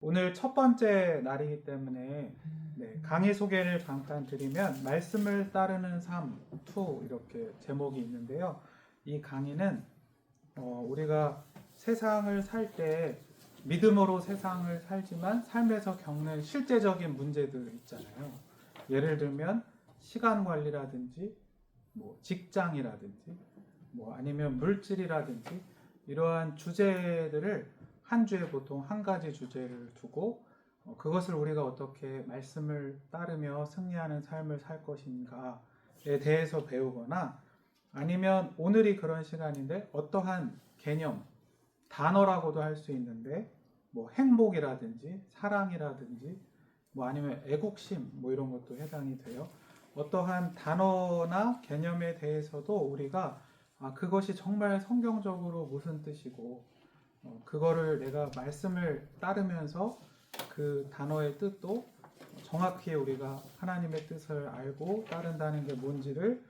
오늘 첫 번째 날이기 때문에 강의 소개를 잠깐 드리면 말씀을 따르는 삶 2 이렇게 제목이 있는데요. 이 강의는 우리가 세상을 살 때 믿음으로 세상을 살지만 삶에서 겪는 실제적인 문제들 있잖아요. 예를 들면 시간 관리라든지 직장이라든지 아니면 물질이라든지 이러한 주제들을 한 주에 보통 한 가지 주제를 두고 그것을 우리가 어떻게 말씀을 따르며 승리하는 삶을 살 것인가에 대해서 배우거나 아니면 오늘이 그런 시간인데 어떠한 개념, 단어라고도 할 수 있는데 행복이라든지 사랑이라든지 아니면 애국심 이런 것도 해당이 돼요. 어떠한 단어나 개념에 대해서도 우리가 그것이 정말 성경적으로 무슨 뜻이고 그거를 내가 말씀을 따르면서 그 단어의 뜻도 정확히 우리가 하나님의 뜻을 알고 따른다는 게 뭔지를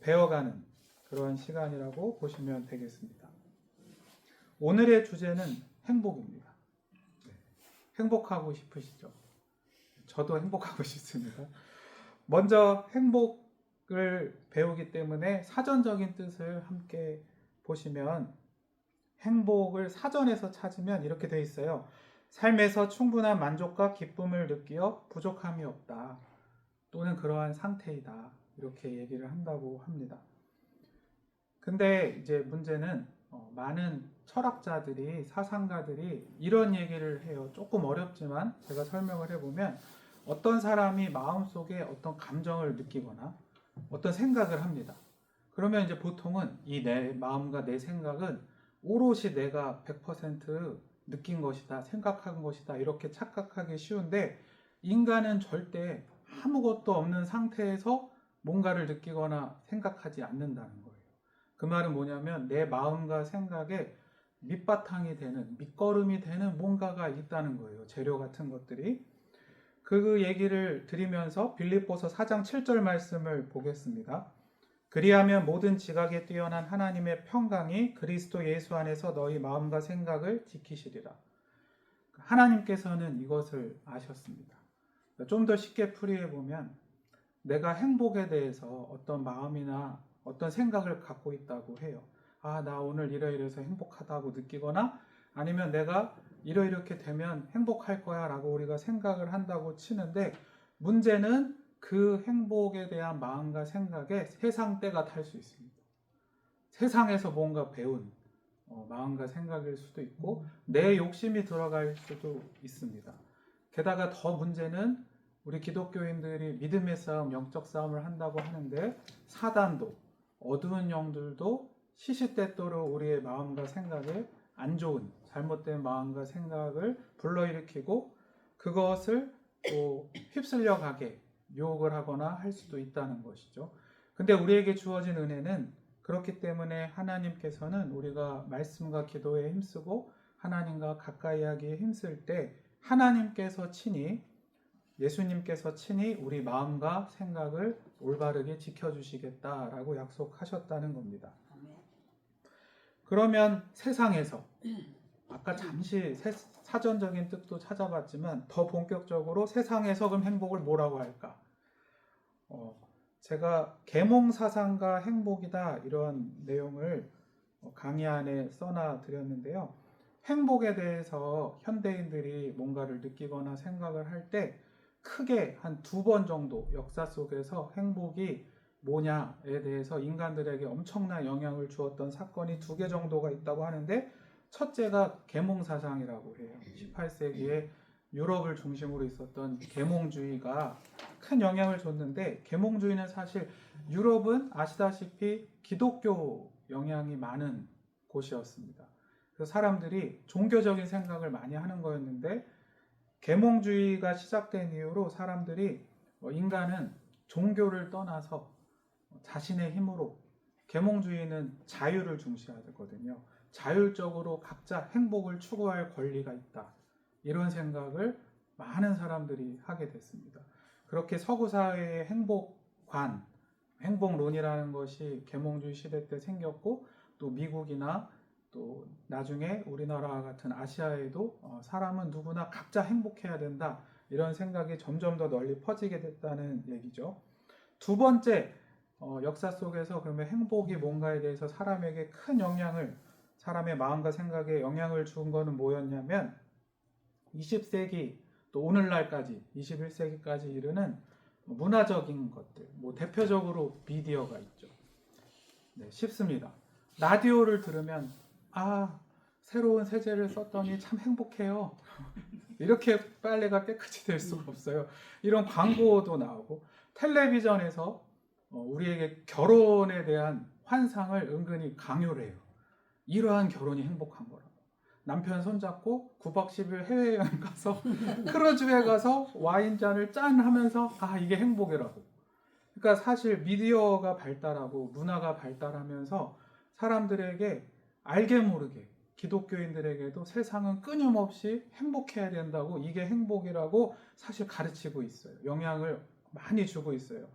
배워가는 그런 시간이라고 보시면 되겠습니다. 오늘의 주제는 행복입니다. 행복하고 싶으시죠? 저도 행복하고 싶습니다. 먼저 행복을 배우기 때문에 사전적인 뜻을 함께 보시면 행복을 사전에서 찾으면 이렇게 돼 있어요. 삶에서 충분한 만족과 기쁨을 느끼어 부족함이 없다. 또는 그러한 상태이다. 이렇게 얘기를 한다고 합니다. 근데 이제 문제는 많은 철학자들이, 사상가들이 이런 얘기를 해요. 조금 어렵지만 제가 설명을 해보면 어떤 사람이 마음속에 어떤 감정을 느끼거나 어떤 생각을 합니다. 그러면 이제 보통은 이 내 마음과 내 생각은 오롯이 내가 100% 느낀 것이다, 생각한 것이다 이렇게 착각하기 쉬운데 인간은 절대 아무것도 없는 상태에서 뭔가를 느끼거나 생각하지 않는다는 거예요. 그 말은 뭐냐면 내 마음과 생각에 밑바탕이 되는, 밑거름이 되는 뭔가가 있다는 거예요. 재료 같은 것들이. 그 얘기를 드리면서 빌립보서 4장 7절 말씀을 보겠습니다. 그리하면 모든 지각에 뛰어난 하나님의 평강이 그리스도 예수 안에서 너희 마음과 생각을 지키시리라. 하나님께서는 이것을 아셨습니다. 좀 더 쉽게 풀이해 보면 내가 행복에 대해서 어떤 마음이나 어떤 생각을 갖고 있다고 해요. 나 오늘 이러이러해서 행복하다고 느끼거나 아니면 내가 이렇게 되면 행복할 거야 라고 우리가 생각을 한다고 치는데 문제는 그 행복에 대한 마음과 생각에 세상 때가 탈 수 있습니다. 세상에서 뭔가 배운 마음과 생각일 수도 있고 내 욕심이 들어갈 수도 있습니다. 게다가 더 문제는 우리 기독교인들이 믿음의 싸움, 영적 싸움을 한다고 하는데 사단도 어두운 영들도 시시때때로 우리의 마음과 생각에 안 좋은 잘못된 마음과 생각을 불러일으키고 그것을 또 휩쓸려 가게 유혹을 하거나 할 수도 있다는 것이죠. 근데 우리에게 주어진 은혜는 그렇기 때문에 하나님께서는 우리가 말씀과 기도에 힘쓰고 하나님과 가까이 하기에 힘쓸 때 하나님께서 친히 예수님께서 친히 우리 마음과 생각을 올바르게 지켜주시겠다라고 약속하셨다는 겁니다. 그러면 세상에서 아까 잠시 사전적인 뜻도 찾아봤지만 더 본격적으로 세상에서 그럼 행복을 뭐라고 할까? 제가 계몽사상과 행복이다 이런 내용을 강의 안에 써놔 드렸는데요. 행복에 대해서 현대인들이 뭔가를 느끼거나 생각을 할 때 크게 한 2번 정도 역사 속에서 행복이 뭐냐에 대해서 인간들에게 엄청난 영향을 주었던 사건이 2개 정도가 있다고 하는데 첫째가 계몽사상이라고 해요. 18세기에 유럽을 중심으로 있었던 계몽주의가 큰 영향을 줬는데 계몽주의는 사실 유럽은 아시다시피 기독교 영향이 많은 곳이었습니다. 그래서 사람들이 종교적인 생각을 많이 하는 거였는데 계몽주의가 시작된 이후로 사람들이 인간은 종교를 떠나서 자신의 힘으로 계몽주의는 자유를 중시하거든요. 자율적으로 각자 행복을 추구할 권리가 있다. 이런 생각을 많은 사람들이 하게 됐습니다. 그렇게 서구 사회의 행복론이라는 것이 계몽주의 시대 때 생겼고 또 미국이나 또 나중에 우리나라 같은 아시아에도 사람은 누구나 각자 행복해야 된다 이런 생각이 점점 더 널리 퍼지게 됐다는 얘기죠. 두 번째, 역사 속에서 그러면 행복이 뭔가에 대해서 사람에게 큰 영향을, 사람의 마음과 생각에 영향을 준 거는 뭐였냐면 20세기 또 오늘날까지 21세기까지 이르는 문화적인 것들, 뭐 대표적으로 미디어가 있죠. 네, 쉽습니다. 라디오를 들으면 새로운 세제를 썼더니 참 행복해요. 이렇게 빨래가 깨끗이 될 수가 없어요. 이런 광고도 나오고, 텔레비전에서 우리에게 결혼에 대한 환상을 은근히 강요를 해요. 이러한 결혼이 행복한 거라고. 남편 손잡고 9박 10일 해외여행 가서 크루즈에 가서 와인잔을 짠 하면서 이게 행복이라고. 그러니까 사실 미디어가 발달하고 문화가 발달하면서 사람들에게 알게 모르게, 기독교인들에게도 세상은 끊임없이 행복해야 된다고, 이게 행복이라고 사실 가르치고 있어요. 영향을 많이 주고 있어요.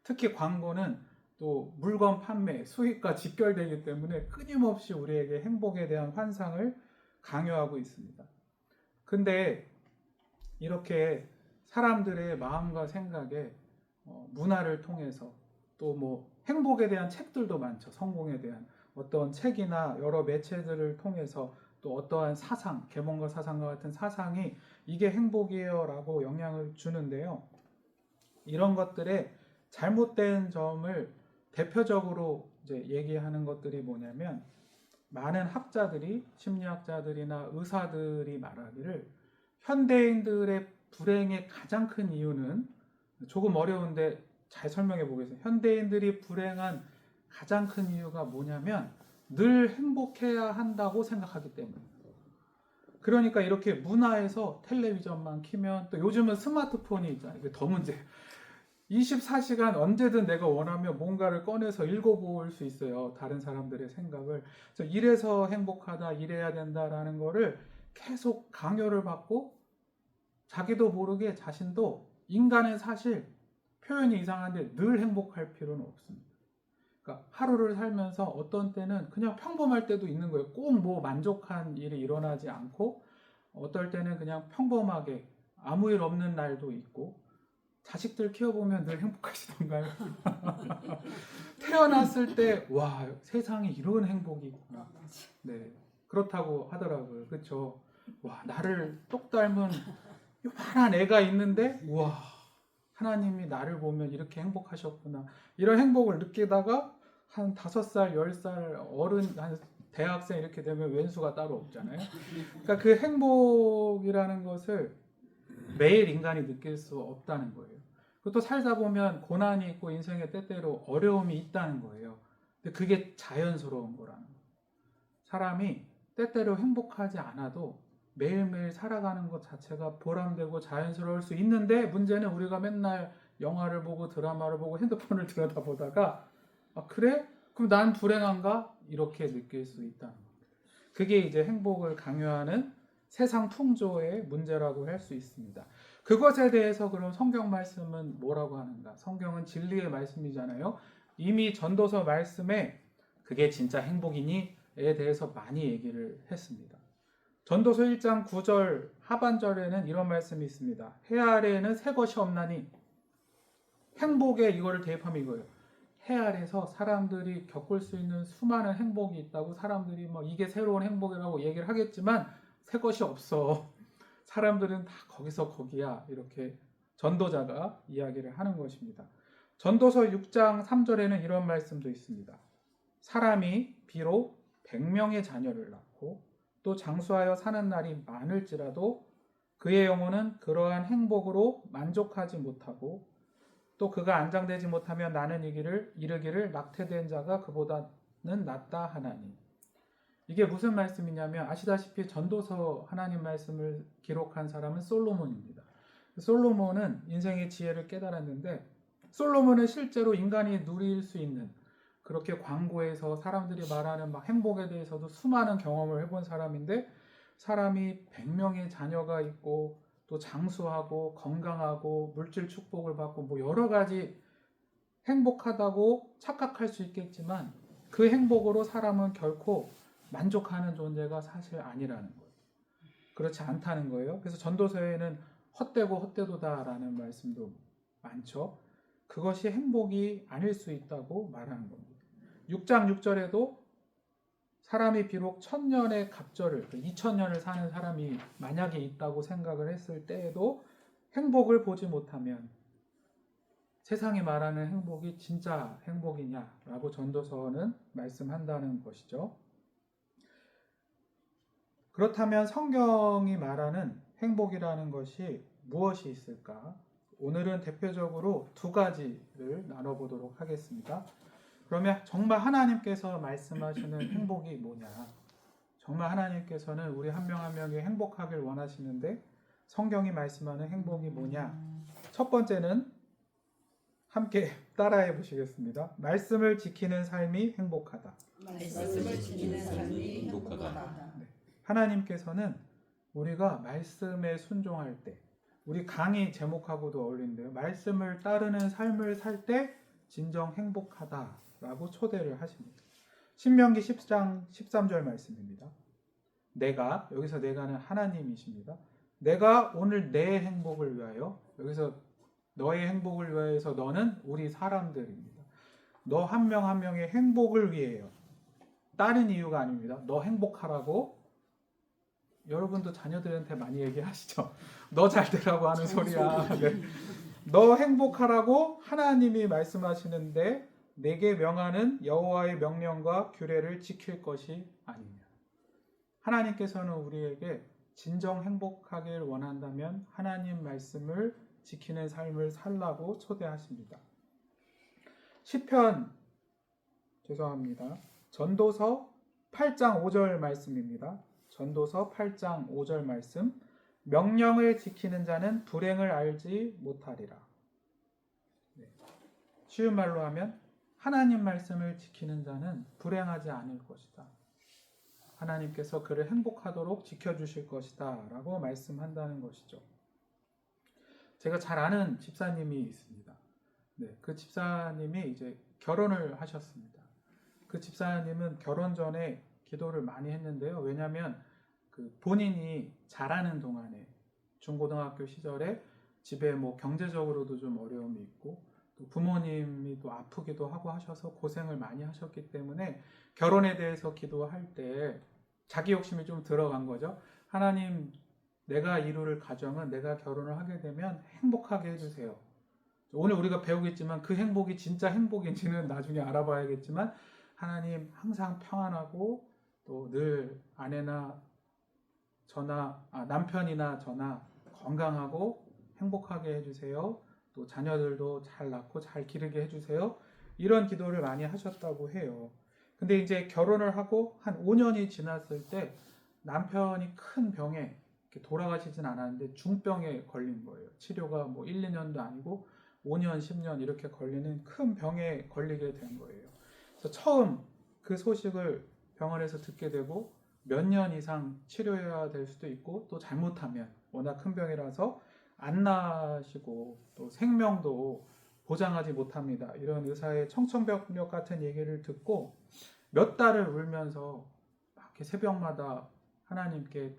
특히 광고는 또 물건 판매, 수익과 직결되기 때문에 끊임없이 우리에게 행복에 대한 환상을 강요하고 있습니다. 근데 이렇게 사람들의 마음과 생각에 문화를 통해서 또 뭐 행복에 대한 책들도 많죠. 성공에 대한 어떤 책이나 여러 매체들을 통해서 또 어떠한 사상, 계몽과 사상과 같은 사상이 이게 행복이에요 라고 영향을 주는데요. 이런 것들의 잘못된 점을 대표적으로 이제 얘기하는 것들이 뭐냐면, 많은 학자들이, 심리학자들이나 의사들이 말하기를 현대인들의 불행의 가장 큰 이유는, 조금 어려운데 잘 설명해 보겠습니다. 현대인들이 불행한 가장 큰 이유가 뭐냐면 늘 행복해야 한다고 생각하기 때문에. 그러니까 이렇게 문화에서 텔레비전만 키면, 또 요즘은 스마트폰이 있잖아요. 이게 더 문제. 24시간 언제든 내가 원하면 뭔가를 꺼내서 읽어볼 수 있어요. 다른 사람들의 생각을. 그래서 이래서 행복하다, 이래야 된다라는 거를 계속 강요를 받고, 자기도 모르게 자신도, 인간은 사실 표현이 이상한데 늘 행복할 필요는 없습니다. 그러니까 하루를 살면서 어떤 때는 그냥 평범할 때도 있는 거예요. 꼭 뭐 만족한 일이 일어나지 않고, 어떨 때는 그냥 평범하게 아무 일 없는 날도 있고. 자식들 키워보면 늘 행복하시던가요? 태어났을 때 와, 세상에 이런 행복이 있구나. 네, 그렇다고 하더라고요. 그렇죠? 와, 나를 똑 닮은 요만한 애가 있는데, 와, 하나님이 나를 보면 이렇게 행복하셨구나. 이런 행복을 느끼다가 한 5살, 10살 어른, 한 대학생 이렇게 되면 왼수가 따로 없잖아요. 그러니까 그 행복이라는 것을 매일 인간이 느낄 수 없다는 거예요. 그것도 살다 보면 고난이 있고 인생에 때때로 어려움이 있다는 거예요. 근데 그게 자연스러운 거라는 거예요. 사람이 때때로 행복하지 않아도 매일매일 살아가는 것 자체가 보람되고 자연스러울 수 있는데, 문제는 우리가 맨날 영화를 보고 드라마를 보고 핸드폰을 들여다보다가 그래? 그럼 난 불행한가? 이렇게 느낄 수 있다는 거예요. 그게 이제 행복을 강요하는 세상 풍조의 문제라고 할 수 있습니다. 그것에 대해서 그럼 성경 말씀은 뭐라고 하는가? 성경은 진리의 말씀이잖아요. 이미 전도서 말씀에 그게 진짜 행복이니? 에 대해서 많이 얘기를 했습니다. 전도서 1장 9절 하반절에는 이런 말씀이 있습니다. 해 아래에는 새 것이 없나니. 행복에 이거를 대입하면 이거예요. 해 아래에서 사람들이 겪을 수 있는 수많은 행복이 있다고, 사람들이 뭐 이게 새로운 행복이라고 얘기를 하겠지만 새 것이 없어. 사람들은 다 거기서 거기야. 이렇게 전도자가 이야기를 하는 것입니다. 전도서 6장 3절에는 이런 말씀도 있습니다. 사람이 비록 100명의 자녀를 낳고 또 장수하여 사는 날이 많을지라도 그의 영혼은 그러한 행복으로 만족하지 못하고, 또 그가 안장되지 못하면 나는 이르기를 낙태된 자가 그보다는 낫다 하나니. 이게 무슨 말씀이냐면, 아시다시피 전도서 하나님 말씀을 기록한 사람은 솔로몬입니다. 솔로몬은 인생의 지혜를 깨달았는데, 솔로몬은 실제로 인간이 누릴 수 있는, 그렇게 광고에서 사람들이 말하는 막 행복에 대해서도 수많은 경험을 해본 사람인데, 사람이 100명의 자녀가 있고 또 장수하고 건강하고 물질 축복을 받고 뭐 여러 가지 행복하다고 착각할 수 있겠지만, 그 행복으로 사람은 결코 만족하는 존재가 사실 아니라는 거예요. 그렇지 않다는 거예요. 그래서 전도서에는 헛되고 헛되도다라는 말씀도 많죠. 그것이 행복이 아닐 수 있다고 말하는 겁니다. 6장 6절에도 사람이 비록 1000년의 갑절을 2000년을 사는 사람이 만약에 있다고 생각을 했을 때에도 행복을 보지 못하면 세상이 말하는 행복이 진짜 행복이냐라고 전도서는 말씀한다는 것이죠. 그렇다면 성경이 말하는 행복이라는 것이 무엇이 있을까? 오늘은 대표적으로 두 가지를 나눠보도록 하겠습니다. 그러면 정말 하나님께서 말씀하시는 행복이 뭐냐? 정말 하나님께서는 우리 한 명 한 명이 행복하길 원하시는데 성경이 말씀하는 행복이 뭐냐? 첫 번째는 함께 따라해 보시겠습니다. 말씀을 지키는 삶이 행복하다. 말씀을 지키는 삶이 행복하다. 네. 하나님께서는 우리가 말씀에 순종할 때, 우리 강의 제목하고도 어울리는데요. 말씀을 따르는 삶을 살 때 진정 행복하다라고 초대를 하십니다. 신명기 10장 13절 말씀입니다. 내가, 여기서 내가는 하나님이십니다. 내가 오늘 내 행복을 위하여, 여기서 너의 행복을 위하여서 너는 우리 사람들입니다. 너 한 명 한 명의 행복을 위해요. 다른 이유가 아닙니다. 너 행복하라고. 여러분도 자녀들한테 많이 얘기하시죠. 너 잘 되라고 하는 소리야. 네. 너 행복하라고 하나님이 말씀하시는데 내게 명하는 여호와의 명령과 규례를 지킬 것이 아니냐. 하나님께서는 우리에게 진정 행복하길 원한다면 하나님 말씀을 지키는 삶을 살라고 초대하십니다. 시편 전도서 8장 5절 말씀입니다. 전도서 8장 5절 말씀. 명령을 지키는 자는 불행을 알지 못하리라. 네. 쉬운 말로 하면 하나님 말씀을 지키는 자는 불행하지 않을 것이다. 하나님께서 그를 행복하도록 지켜주실 것이다 라고 말씀한다는 것이죠. 제가 잘 아는 집사님이 있습니다. 네, 그 집사님이 이제 결혼을 하셨습니다. 그 집사님은 결혼 전에 기도를 많이 했는데요. 왜냐하면 그 본인이 자라는 동안에 중고등학교 시절에 집에 뭐 경제적으로도 좀 어려움이 있고 또 부모님이 또 아프기도 하고 하셔서 고생을 많이 하셨기 때문에 결혼에 대해서 기도할 때 자기 욕심이 좀 들어간 거죠. 하나님, 내가 이룰 가정은 내가 결혼을 하게 되면 행복하게 해주세요. 오늘 우리가 배우겠지만 그 행복이 진짜 행복인지는 나중에 알아봐야겠지만 하나님 항상 평안하고 또 늘 아내나 남편이나 저나 건강하고 행복하게 해주세요. 또 자녀들도 잘 낳고 잘 기르게 해주세요. 이런 기도를 많이 하셨다고 해요. 근데 이제 결혼을 하고 한 5년이 지났을 때 남편이 큰 병에 돌아가시진 않았는데 중병에 걸린 거예요. 치료가 뭐 1, 2년도 아니고 5년, 10년 이렇게 걸리는 큰 병에 걸리게 된 거예요. 그래서 처음 그 소식을 병원에서 듣게 되고 몇 년 이상 치료해야 될 수도 있고 또 잘못하면 워낙 큰 병이라서 안 나시고 또 생명도 보장하지 못합니다. 이런 의사의 청천벽력 같은 얘기를 듣고 몇 달을 울면서 이렇게 새벽마다 하나님께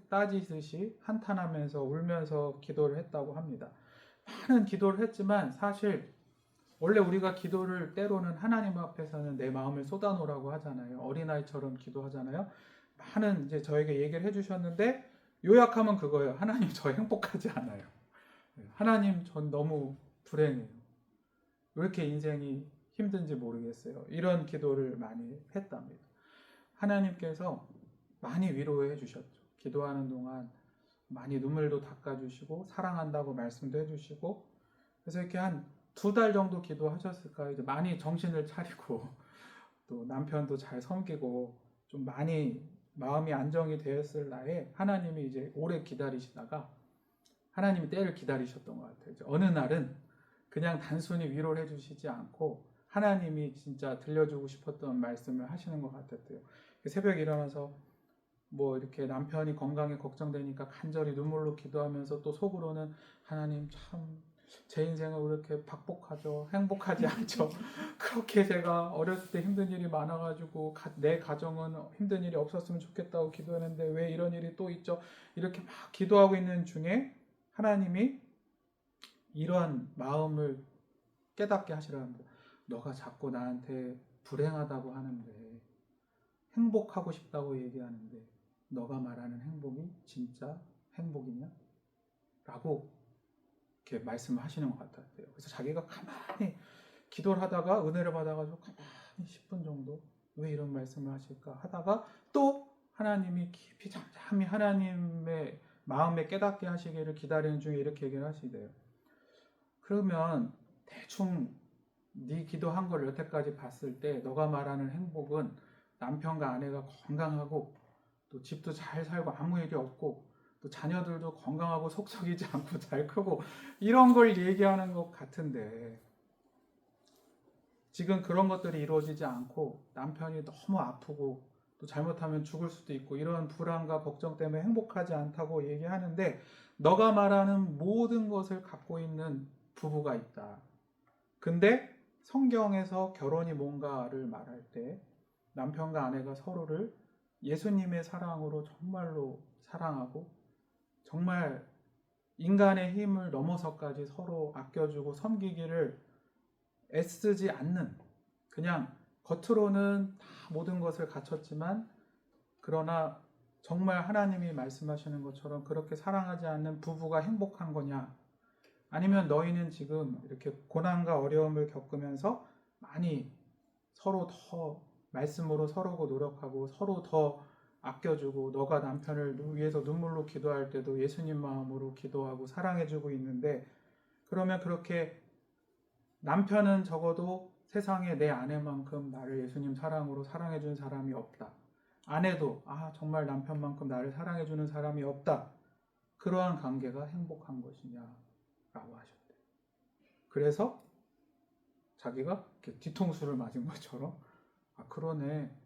따지듯이 한탄하면서 울면서 기도를 했다고 합니다. 많은 기도를 했지만 사실 원래 우리가 기도를 때로는 하나님 앞에서는 내 마음을 쏟아놓으라고 하잖아요. 어린아이처럼 기도하잖아요. 많은 이제 저에게 얘기를 해주셨는데 요약하면 그거예요. 하나님 저 행복하지 않아요. 하나님 전 너무 불행해요. 왜 이렇게 인생이 힘든지 모르겠어요. 이런 기도를 많이 했답니다. 하나님께서 많이 위로해 주셨죠. 기도하는 동안 많이 눈물도 닦아주시고 사랑한다고 말씀도 해주시고 그래서 이렇게 한 2달 정도 기도하셨을까요? 이제 많이 정신을 차리고 또 남편도 잘 섬기고 좀 많이 마음이 안정이 되었을 나에 하나님이 이제 오래 기다리시다가 하나님이 때를 기다리셨던 것 같아요. 이제 어느 날은 그냥 단순히 위로를 해주시지 않고 하나님이 진짜 들려주고 싶었던 말씀을 하시는 것 같았대요. 새벽에 일어나서 뭐 이렇게 남편이 건강에 걱정되니까 간절히 눈물로 기도하면서 또 속으로는 하나님 참 제 인생은 왜 이렇게 박복하죠? 행복하지 않죠? 그렇게 제가 어렸을 때 힘든 일이 많아가지고 내 가정은 힘든 일이 없었으면 좋겠다고 기도했는데 왜 이런 일이 또 있죠? 이렇게 막 기도하고 있는 중에 하나님이 이러한 마음을 깨닫게 하시라는 거예요. 너가 자꾸 나한테 불행하다고 하는데 행복하고 싶다고 얘기하는데 너가 말하는 행복이 진짜 행복이냐? 라고 이렇게 말씀을 하시는 것 같아요. 그래서 자기가 가만히 기도를 하다가 은혜를 받아가지고 가만히 10분 정도 왜 이런 말씀을 하실까 하다가 또 하나님이 깊이 잠잠히 하나님의 마음에 깨닫게 하시기를 기다리는 중에 이렇게 얘기를 하시대요. 그러면 대충 네 기도한 걸 여태까지 봤을 때 너가 말하는 행복은 남편과 아내가 건강하고 또 집도 잘 살고 아무 일이 없고 또 자녀들도 건강하고 속썩이지 않고 잘 크고 이런 걸 얘기하는 것 같은데 지금 그런 것들이 이루어지지 않고 남편이 너무 아프고 또 잘못하면 죽을 수도 있고 이런 불안과 걱정 때문에 행복하지 않다고 얘기하는데 너가 말하는 모든 것을 갖고 있는 부부가 있다. 근데 성경에서 결혼이 뭔가를 말할 때 남편과 아내가 서로를 예수님의 사랑으로 정말로 사랑하고 정말 인간의 힘을 넘어서까지 서로 아껴주고 섬기기를 애쓰지 않는 그냥 겉으로는 다 모든 것을 갖췄지만 그러나 정말 하나님이 말씀하시는 것처럼 그렇게 사랑하지 않는 부부가 행복한 거냐? 아니면 너희는 지금 이렇게 고난과 어려움을 겪으면서 많이 서로 더 말씀으로 서로고 노력하고 서로 더 아껴주고 너가 남편을 위해서 눈물로 기도할 때도 예수님 마음으로 기도하고 사랑해주고 있는데 그러면 그렇게 남편은 적어도 세상에 내 아내만큼 나를 예수님 사랑으로 사랑해준 사람이 없다. 아내도 정말 남편만큼 나를 사랑해주는 사람이 없다. 그러한 관계가 행복한 것이냐라고 하셨대요. 그래서 자기가 이렇게 뒤통수를 맞은 것처럼 그러네.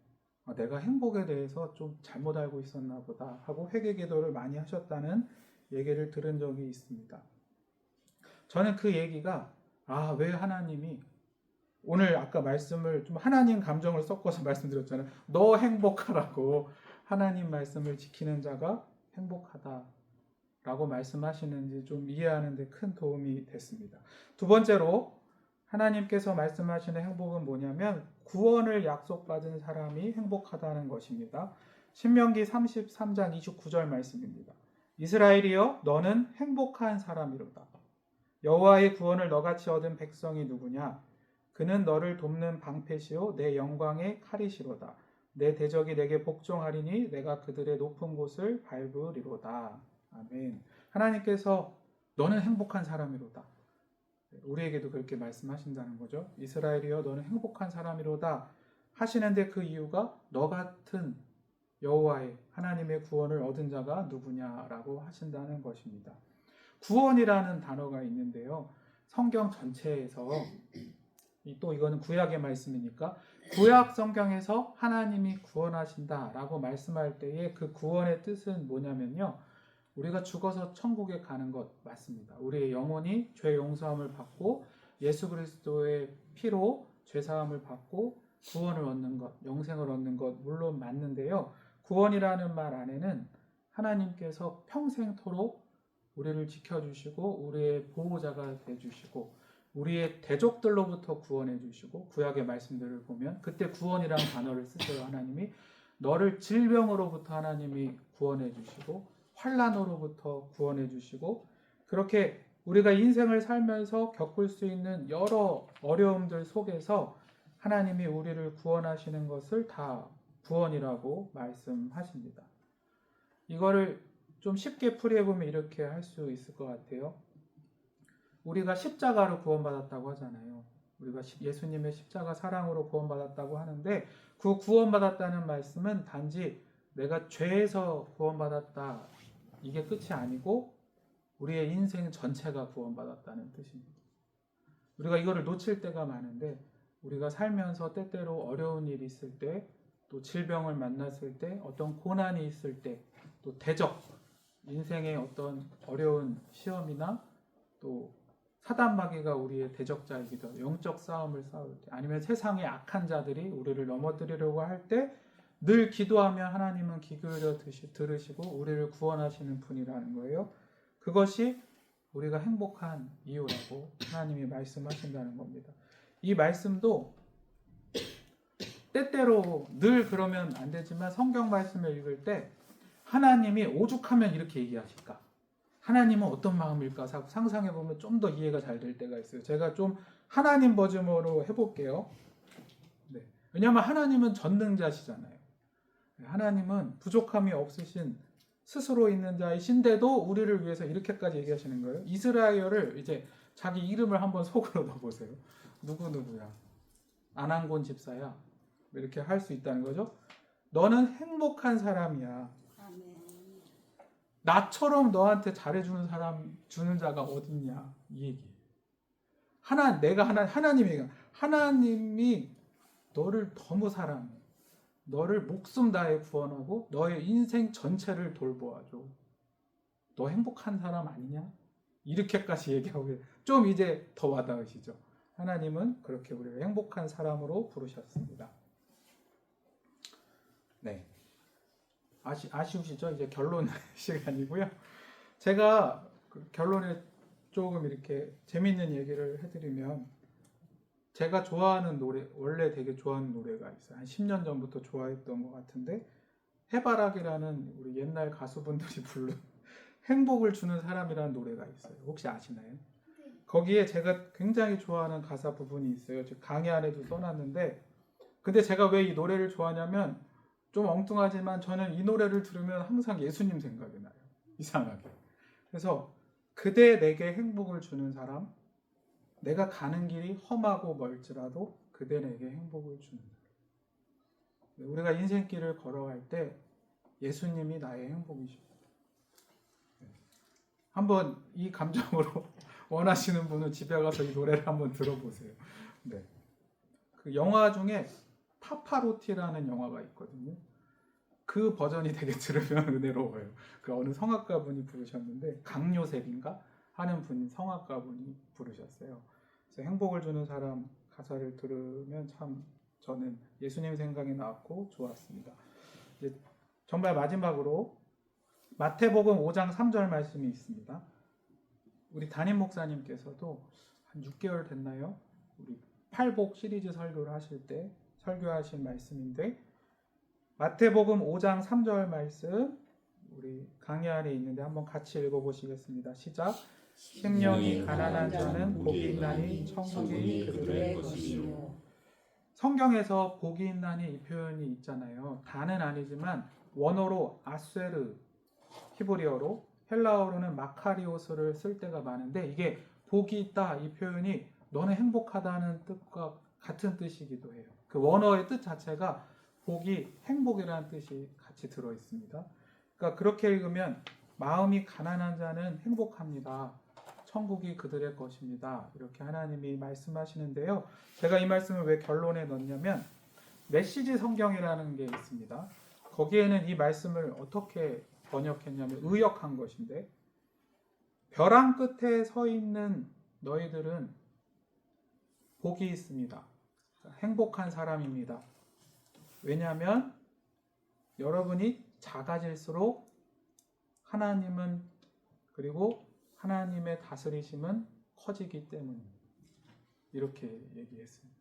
내가 행복에 대해서 좀 잘못 알고 있었나 보다 하고 회개 기도를 많이 하셨다는 얘기를 들은 적이 있습니다. 저는 그 얘기가 왜 하나님이 오늘 아까 말씀을 좀 하나님 감정을 섞어서 말씀드렸잖아요. 너 행복하라고 하나님 말씀을 지키는 자가 행복하다라고 말씀하시는지 좀 이해하는 데 큰 도움이 됐습니다. 두 번째로 하나님께서 말씀하시는 행복은 뭐냐면 구원을 약속받은 사람이 행복하다는 것입니다. 신명기 33장 29절 말씀입니다. 이스라엘이여 너는 행복한 사람이로다. 여호와의 구원을 너같이 얻은 백성이 누구냐? 그는 너를 돕는 방패시요 내 영광의 칼이시로다. 내 대적이 내게 복종하리니 내가 그들의 높은 곳을 밟으리로다. 아멘. 하나님께서 너는 행복한 사람이로다. 우리에게도 그렇게 말씀하신다는 거죠. 이스라엘이여 너는 행복한 사람이로다 하시는데 그 이유가 너 같은 여호와의 하나님의 구원을 얻은 자가 누구냐라고 하신다는 것입니다. 구원이라는 단어가 있는데요. 성경 전체에서 또 이거는 구약의 말씀이니까 구약 성경에서 하나님이 구원하신다라고 말씀할 때에 그 구원의 뜻은 뭐냐면요. 우리가 죽어서 천국에 가는 것 맞습니다. 우리의 영혼이 죄 용서함을 받고 예수 그리스도의 피로 죄 사함을 받고 구원을 얻는 것, 영생을 얻는 것 물론 맞는데요. 구원이라는 말 안에는 하나님께서 평생토록 우리를 지켜주시고 우리의 보호자가 되주시고 우리의 대적들로부터 구원해 주시고 구약의 말씀들을 보면 그때 구원이라는 단어를 쓰세요. 하나님이 너를 질병으로부터 하나님이 구원해 주시고 환난으로부터 구원해 주시고 그렇게 우리가 인생을 살면서 겪을 수 있는 여러 어려움들 속에서 하나님이 우리를 구원하시는 것을 다 구원이라고 말씀하십니다. 이거를 좀 쉽게 풀이해보면 이렇게 할 수 있을 것 같아요. 우리가 십자가로 구원받았다고 하잖아요. 우리가 예수님의 십자가 사랑으로 구원받았다고 하는데 그 구원받았다는 말씀은 단지 내가 죄에서 구원받았다 이게 끝이 아니고 우리의 인생 전체가 구원받았다는 뜻입니다. 우리가 이거를 놓칠 때가 많은데 우리가 살면서 때때로 어려운 일이 있을 때 또 질병을 만났을 때 어떤 고난이 있을 때 또 대적 인생의 어떤 어려운 시험이나 또 사단 마귀가 우리의 대적자이기도 하고 영적 싸움을 싸울 때 아니면 세상의 악한 자들이 우리를 넘어뜨리려고 할 때 늘 기도하면 하나님은 귀 기울여 들으시고 우리를 구원하시는 분이라는 거예요. 그것이 우리가 행복한 이유라고 하나님이 말씀하신다는 겁니다. 이 말씀도 때때로 늘 그러면 안 되지만 성경 말씀을 읽을 때 하나님이 오죽하면 이렇게 얘기하실까? 하나님은 어떤 마음일까? 상상해보면 좀 더 이해가 잘 될 때가 있어요. 제가 좀 하나님 버전으로 해볼게요. 네. 왜냐하면 하나님은 전능자시잖아요. 하나님은 부족함이 없으신 스스로 있는 자이신데도 우리를 위해서 이렇게까지 얘기하시는 거예요. 이스라엘을 이제 자기 이름을 한번 속으로 넣어보세요. 누구누구야. 아난곤 집사야. 이렇게 할 수 있다는 거죠. 너는 행복한 사람이야. 나처럼 너한테 잘해주는 사람 주는 자가 어딨냐 이 얘기. 하나님이 너를 너무 사랑해. 너를 목숨 다해 구원하고 너의 인생 전체를 돌보아줘. 너 행복한 사람 아니냐? 이렇게까지 얘기하고 좀 이제 더 와닿으시죠? 하나님은 그렇게 우리를 행복한 사람으로 부르셨습니다. 네. 아쉬우시죠? 이제 결론 시간이고요. 제가 그 결론에 조금 이렇게 재밌는 얘기를 해드리면 제가 좋아하는 노래, 원래 되게 좋아하는 노래가 있어요. 한 10년 전부터 좋아했던 것 같은데 해바라기라는 우리 옛날 가수분들이 부른 행복을 주는 사람이라는 노래가 있어요. 혹시 아시나요? 거기에 제가 굉장히 좋아하는 가사 부분이 있어요. 강의 안에도 써놨는데 근데 제가 왜 이 노래를 좋아하냐면 좀 엉뚱하지만 저는 이 노래를 들으면 항상 예수님 생각이 나요. 이상하게. 그래서 그대 내게 행복을 주는 사람, 내가 가는 길이 험하고 멀지라도 그대 내게 행복을 주는 사람. 우리가 인생길을 걸어갈 때 예수님이 나의 행복이십니다. 한번 이 감정으로 원하시는 분은 집에 가서 이 노래를 한번 들어보세요. 네. 그 영화 중에 파파로티라는 영화가 있거든요. 그 버전이 되게 들으면 은혜로워요. 그 어느 성악가 분이 부르셨는데 강요셉인가 하는 분 성악가 분이 부르셨어요. 그래서 행복을 주는 사람 가사를 들으면 참 저는 예수님 생각이 났고 좋았습니다. 이제 정말 마지막으로 마태복음 5장 3절 말씀이 있습니다. 우리 담임 목사님께서도 한 6개월 됐나요? 우리 팔복 시리즈 설교를 하실 때 설교하신 말씀인데 마태복음 5장 3절 말씀 우리 강의 안에 있는데 한번 같이 읽어보시겠습니다. 시작. 심령이 가난한 자는 복이 있나니 천국이 그들의 것이요. 성경에서 복이 있나니 이 표현이 있잖아요. 다는 아니지만 원어로 아세르, 히브리어로 헬라어로는 마카리오스를 쓸 때가 많은데 이게 복이 있다 이 표현이 너는 행복하다는 뜻과 같은 뜻이기도 해요. 그 원어의 뜻 자체가 복이 행복이라는 뜻이 같이 들어 있습니다. 그러니까 그렇게 읽으면 마음이 가난한 자는 행복합니다. 천국이 그들의 것입니다. 이렇게 하나님이 말씀하시는데요. 제가 이 말씀을 왜 결론에 넣냐면 메시지 성경이라는 게 있습니다. 거기에는 이 말씀을 어떻게 번역했냐면 의역한 것인데 벼랑 끝에 서 있는 너희들은 복이 있습니다. 행복한 사람입니다. 왜냐하면 여러분이 작아질수록 하나님은 그리고 하나님의 다스리심은 커지기 때문입니다. 이렇게 얘기했습니다.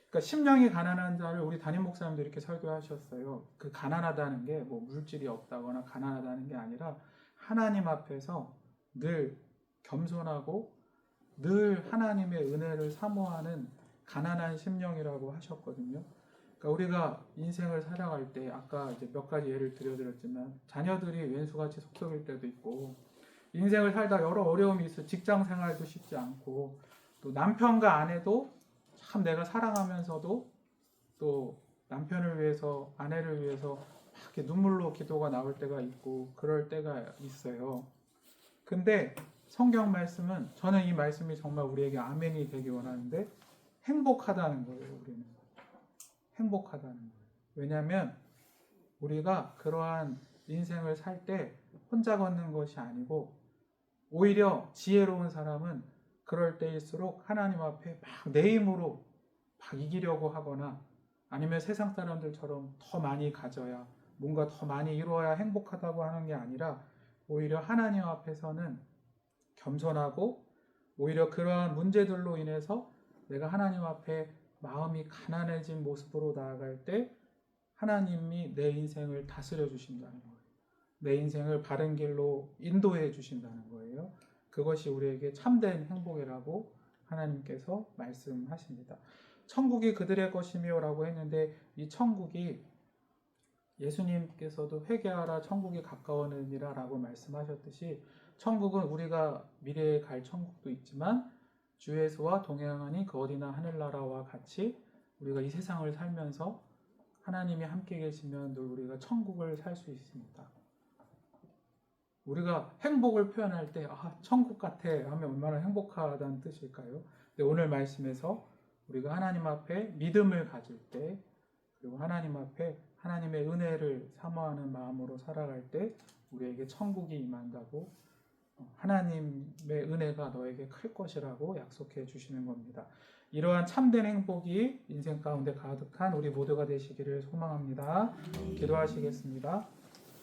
그러니까 심령이 가난한 자를 우리 담임 목사님도 이렇게 설교하셨어요. 그 가난하다는 게 뭐 물질이 없다거나 가난하다는 게 아니라 하나님 앞에서 늘 겸손하고 늘 하나님의 은혜를 사모하는 가난한 심령이라고 하셨거든요. 그러니까 우리가 인생을 살아갈 때 아까 이제 몇 가지 예를 들어드렸지만 자녀들이 왼수같이 속썩일 때도 있고 인생을 살다 여러 어려움이 있어 직장 생활도 쉽지 않고 또 남편과 아내도 참 내가 사랑하면서도 또 남편을 위해서 아내를 위해서 막 이렇게 눈물로 기도가 나올 때가 있고 그럴 때가 있어요. 근데 성경 말씀은 저는 이 말씀이 정말 우리에게 아멘이 되기 원하는데 행복하다는 거예요. 우리는 행복하다는 거예요. 왜냐하면 우리가 그러한 인생을 살 때 혼자 걷는 것이 아니고 오히려 지혜로운 사람은 그럴 때일수록 하나님 앞에 막 내 힘으로 막 이기려고 하거나 아니면 세상 사람들처럼 더 많이 가져야 뭔가 더 많이 이루어야 행복하다고 하는 게 아니라 오히려 하나님 앞에서는 겸손하고 오히려 그러한 문제들로 인해서 내가 하나님 앞에 마음이 가난해진 모습으로 나아갈 때 하나님이 내 인생을 다스려 주신다는 거예요. 내 인생을 바른 길로 인도해 주신다는 거예요. 그것이 우리에게 참된 행복이라고 하나님께서 말씀하십니다. 천국이 그들의 것이며 라고 했는데 이 천국이 예수님께서도 회개하라 천국이 가까워느니라 라고 말씀하셨듯이 천국은 우리가 미래에 갈 천국도 있지만 주 예수와 동행하니 그 어디나 하늘나라와 같이 우리가 이 세상을 살면서 하나님이 함께 계시면 늘 우리가 천국을 살 수 있습니다. 우리가 행복을 표현할 때 천국 같아 하면 얼마나 행복하다는 뜻일까요? 근데 오늘 말씀에서 우리가 하나님 앞에 믿음을 가질 때 그리고 하나님 앞에 하나님의 은혜를 사모하는 마음으로 살아갈 때 우리에게 천국이 임한다고 하나님의 은혜가 너에게 클 것이라고 약속해 주시는 겁니다. 이러한 참된 행복이 인생 가운데 가득한 우리 모두가 되시기를 소망합니다. 기도하시겠습니다.